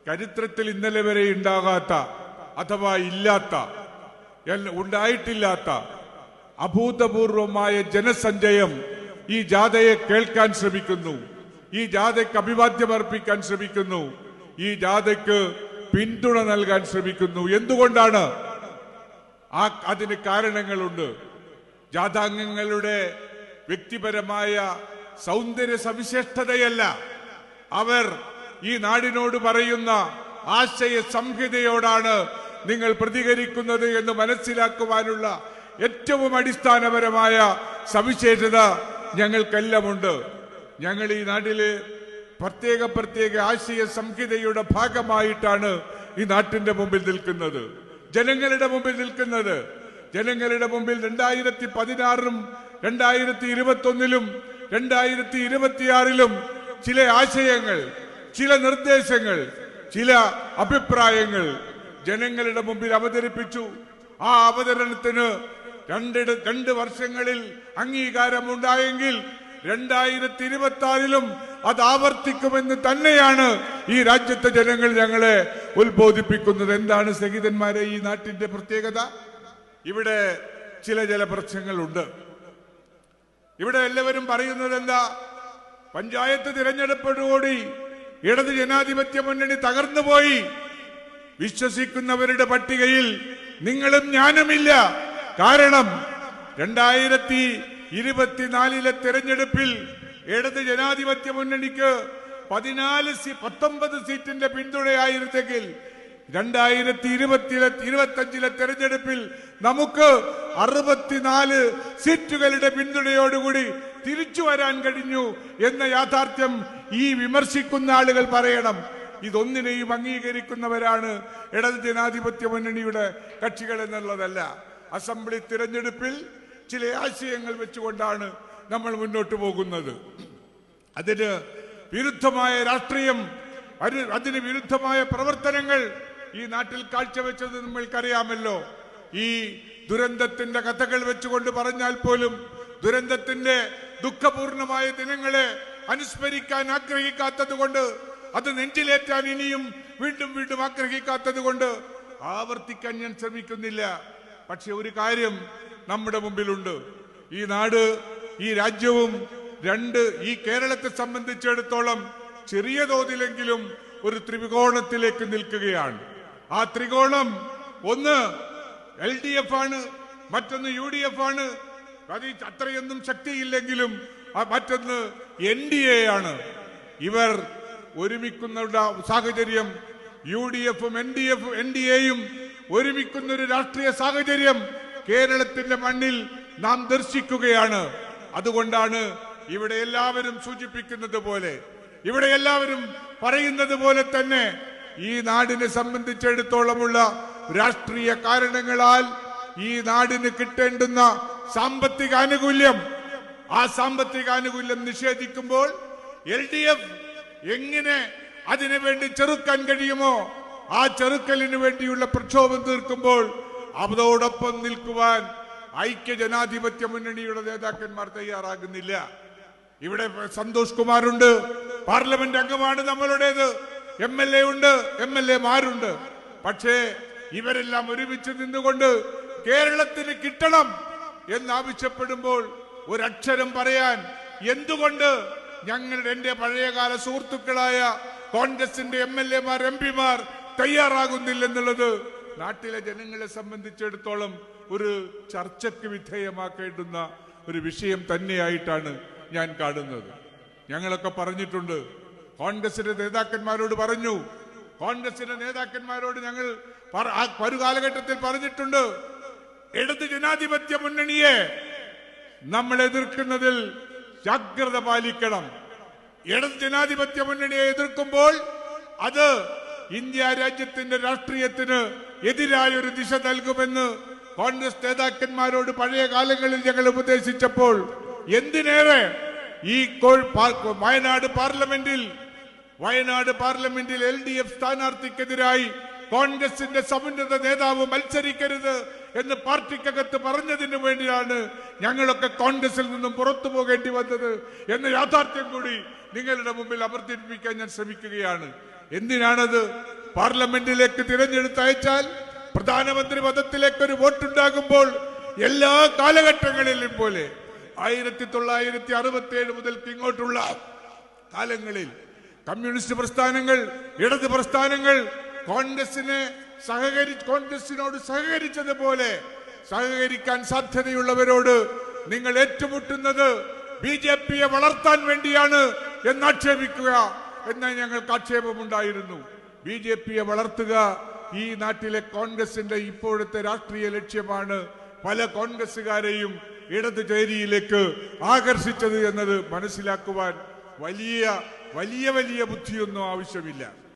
ചരിത്രത്തിൽ ഇന്നലെ വരെ ഉണ്ടാകാത്ത അഥവാ ഇല്ലാത്ത ഉണ്ടായിട്ടില്ലാത്ത അഭൂതപൂർവമായ ജനസഞ്ചയം ഈ ജാഥയെ കേൾക്കാൻ ശ്രമിക്കുന്നു, ഈ ജാഥയ്ക്ക് അഭിവാദ്യം അർപ്പിക്കാൻ ശ്രമിക്കുന്നു, ഈ ജാഥയ്ക്ക് പിന്തുണ നൽകാൻ ശ്രമിക്കുന്നു. എന്തുകൊണ്ടാണ്? അതിന് കാരണങ്ങളുണ്ട്. ജാഥാംഗങ്ങളുടെ വ്യക്തിപരമായ സൗന്ദര്യ സവിശേഷതയല്ല, അവർ ഈ നാടിനോട് പറയുന്ന ആശയ സംഹിതയോടാണ് നിങ്ങൾ പ്രതികരിക്കുന്നത് എന്ന് മനസ്സിലാക്കുവാനുള്ള ഏറ്റവും അടിസ്ഥാനപരമായ സവിശേഷത ഞങ്ങൾക്കെല്ലാമുണ്ട്. ഞങ്ങൾ ഈ നാട്ടില് പ്രത്യേക ആശയ സംഹിതയുടെ ഭാഗമായിട്ടാണ് ഈ നാട്ടിന്റെ മുമ്പിൽ നിൽക്കുന്നത്, ജനങ്ങളുടെ മുമ്പിൽ നിൽക്കുന്നത്. ജനങ്ങളുടെ മുമ്പിൽ 2016-ലും 2021-ലും 2026-ലും ചില ആശയങ്ങൾ, ചില നിർദ്ദേശങ്ങൾ, ചില അഭിപ്രായങ്ങൾ ജനങ്ങളുടെ മുമ്പിൽ അവതരിപ്പിച്ചു. ആ അവതരണത്തിന് 2 വർഷങ്ങളിൽ അംഗീകാരമുണ്ടായെങ്കിൽ 2026-ലും അത് ആവർത്തിക്കുമെന്ന് തന്നെയാണ് ഈ രാജ്യത്തെ ജനങ്ങൾ ഞങ്ങളെ ഉത്ബോധിപ്പിക്കുന്നത്. എന്താണ് സഹിതന്മാരെ ഈ നാട്ടിന്റെ പ്രത്യേകത? ഇവിടെ ചില പ്രശ്നങ്ങളുണ്ട്. ഇവിടെ എല്ലാവരും പറയുന്നത് എന്താ? പഞ്ചായത്ത് തിരഞ്ഞെടുപ്പോടുകൂടി ഇടത് ജനാധിപത്യ മുന്നണി തകർന്നുപോയി. വിശ്വസിക്കുന്നവരുടെ പട്ടികയിൽ നിങ്ങളും ഞാനുമില്ല. കാരണം 2024-ലെ തെരഞ്ഞെടുപ്പിൽ ഇടത് ജനാധിപത്യ മുന്നണിക്ക് 19 സീറ്റിന്റെ പിന്തുണയായിരുന്നെങ്കിൽ 2025-ലെ തെരഞ്ഞെടുപ്പിൽ നമുക്ക് 64 സീറ്റുകളുടെ പിന്തുണയോടുകൂടി തിരിച്ചു വരാൻ കഴിഞ്ഞു എന്ന യാഥാർത്ഥ്യം ഈ വിമർശിക്കുന്ന ആളുകൾ പറയണം. ഇതൊന്നിനെയും അംഗീകരിക്കുന്നവരാണ് ഇടത് ജനാധിപത്യ മുന്നണിയുടെ കക്ഷികൾ എന്നുള്ളതല്ല. അസംബ്ലി തിരഞ്ഞെടുപ്പിൽ ചില ആശയങ്ങൾ വെച്ചുകൊണ്ടാണ് നമ്മൾ മുന്നോട്ട് പോകുന്നത്. അതിന് വിരുദ്ധമായ രാഷ്ട്രീയം, അതിന് വിരുദ്ധമായ പ്രവർത്തനങ്ങൾ ഈ നാട്ടിൽ കാഴ്ചവെച്ചത് നമ്മൾക്കറിയാമല്ലോ. ഈ ദുരന്തത്തിന്റെ കഥകൾ വെച്ചുകൊണ്ട് പറഞ്ഞാൽ പോലും ദുരന്തത്തിന്റെ ദുഃഖപൂർണമായ ദിനങ്ങളെ അനുസ്മരിക്കാൻ ആഗ്രഹിക്കാത്തത് കൊണ്ട്, അത് നെഞ്ചിലേറ്റാൻ ഇനിയും വീണ്ടും ആഗ്രഹിക്കാത്തത് കൊണ്ട് ആവർത്തിക്കാൻ ഞാൻ ശ്രമിക്കുന്നില്ല. പക്ഷെ ഒരു കാര്യം നമ്മുടെ മുമ്പിലുണ്ട്. ഈ നാട്, ഈ രാജ്യവും ഈ കേരളത്തെ സംബന്ധിച്ചിടത്തോളം ചെറിയ തോതിലെങ്കിലും ഒരു ത്രികോണത്തിലേക്ക് നിൽക്കുകയാണ്. ആ ത്രികോണം ഒന്ന് LDF ആണ്, മറ്റൊന്ന് UDF ആണ്. അത് അത്രയൊന്നും ശക്തിയില്ലെങ്കിലും മറ്റൊന്ന് NDA ആണ്. ഇവർ ഒരുമിക്കുന്ന സാഹചര്യം, UDF-ഉം NDA-യും ഒരുമിക്കുന്ന ഒരു രാഷ്ട്രീയ സാഹചര്യം കേരളത്തിന്റെ മണ്ണിൽ നാം ദർശിക്കുകയാണ്. അതുകൊണ്ടാണ് ഇവിടെ എല്ലാവരും സൂചിപ്പിക്കുന്നത് പോലെ, ഇവിടെ എല്ലാവരും പറയുന്നത് പോലെ തന്നെ ഈ നാടിനെ സംബന്ധിച്ചിടത്തോളമുള്ള രാഷ്ട്രീയ കാരണങ്ങളാൽ ഈ നാടിന് കിട്ടേണ്ടുന്ന സാമ്പത്തിക ആനുകൂല്യം, ആ സാമ്പത്തിക ആനുകൂല്യം നിഷേധിക്കുമ്പോൾ LDF എങ്ങനെ അതിനു വേണ്ടി ചെറുക്കാൻ കഴിയുമോ ആ ചെറുക്കലിന് വേണ്ടിയുള്ള പ്രക്ഷോഭം തീർക്കുമ്പോൾ അതോടൊപ്പം നിൽക്കുവാൻ ഐക്യ ജനാധിപത്യ മുന്നണിയുടെ നേതാക്കന്മാർ തയ്യാറാകുന്നില്ല. ഇവിടെ സന്തോഷ് കുമാറുണ്ട്, പാർലമെന്റ് അംഗമാണ് നമ്മളുടേത്, MLA ഉണ്ട്, MLA-മാരുണ്ട്. പക്ഷേ ഇവരെല്ലാം ഒരുമിച്ച് നിന്നുകൊണ്ട് കേരളത്തിന് കിട്ടണം എന്നാവശ്യപ്പെടുമ്പോൾ ഒരക്ഷരം പറയാൻ എന്തുകൊണ്ട് എന്റെ പഴയകാല സുഹൃത്തുക്കളായ കോൺഗ്രസിന്റെ MLA-മാർ, MP-മാർ തയ്യാറാകുന്നില്ലെന്നുള്ളത് നാട്ടിലെ ജനങ്ങളെ സംബന്ധിച്ചിടത്തോളം ഒരു ചർച്ചയ്ക്ക് വിധേയമാക്കേണ്ടുന്ന ഒരു വിഷയം തന്നെയായിട്ടാണ് ഞാൻ കാണുന്നത്. ഞങ്ങളൊക്കെ പറഞ്ഞിട്ടുണ്ട്, കോൺഗ്രസിന്റെ നേതാക്കന്മാരോട് പറഞ്ഞു, കോൺഗ്രസിന്റെ നേതാക്കന്മാരോട് ഞങ്ങൾ ഒരു കാലഘട്ടത്തിൽ പറഞ്ഞിട്ടുണ്ട്, ഇടത് ജനാധിപത്യ മുന്നണിയെ നമ്മൾ എതിർക്കുന്നതിൽ ജാഗ്രത പാലിക്കണം. ഇടത് ജനാധിപത്യ മുന്നണിയെ എതിർക്കുമ്പോൾ അത് ഇന്ത്യ രാജ്യത്തിന്റെ രാഷ്ട്രീയത്തിന് എതിരായ ഒരു ദിശ നൽകുമെന്ന് കോൺഗ്രസ് നേതാക്കന്മാരോട് പഴയ കാലങ്ങളിൽ ഞങ്ങൾ ഉപദേശിച്ചപ്പോൾ, എന്തിനേറെ ഈ വയനാട് പാർലമെന്റിൽ LDF സ്ഥാനാർത്ഥിക്കെതിരായി കോൺഗ്രസിന്റെ സമുന്നത നേതാവ് മത്സരിക്കരുത് എന്ന് പാർട്ടിക്കകത്ത് പറഞ്ഞതിന് വേണ്ടിയാണ് ഞങ്ങളൊക്കെ കോൺഗ്രസിൽ നിന്നും പുറത്തു പോകേണ്ടി വന്നത് എന്ന യാഥാർത്ഥ്യം കൂടി നിങ്ങളുടെ മുമ്പിൽ അവതരിപ്പിക്കാൻ ഞാൻ ശ്രമിക്കുകയാണ്. എന്തിനാണത്? പാർലമെന്റിലേക്ക് തിരഞ്ഞെടുത്തയച്ചാൽ പ്രധാനമന്ത്രി പദത്തിലേക്ക് ഒരു വോട്ടുണ്ടാകുമ്പോൾ എല്ലാ കാലഘട്ടങ്ങളിലും പോലെ 1967 മുതൽക്ക് ഇങ്ങോട്ടുള്ള കാലങ്ങളിൽ കമ്മ്യൂണിസ്റ്റ് പ്രസ്ഥാനങ്ങൾ, ഇടത് പ്രസ്ഥാനങ്ങൾ കോൺഗ്രസിനോട് സഹകരിച്ചതുപോലെ സഹകരിക്കാൻ സാധ്യതയുള്ളവരോട് നിങ്ങൾ ഏറ്റുമുട്ടുന്നത് BJP-യെ വളർത്താൻ വേണ്ടിയാണ് എന്നാക്ഷേപിക്കുക എന്ന ഞങ്ങൾക്ക് ആക്ഷേപമുണ്ടായിരുന്നു. BJP-യെ വളർത്തുക ഈ നാട്ടിലെ കോൺഗ്രസിന്റെ ഇപ്പോഴത്തെ രാഷ്ട്രീയ ലക്ഷ്യമാണ്. പല കോൺഗ്രസുകാരെയും ഇടത് ചേരിയിലേക്ക് ആകർഷിച്ചത് എന്നത് മനസ്സിലാക്കുവാൻ വലിയ വലിയ വലിയ ബുദ്ധിയൊന്നും ആവശ്യമില്ല.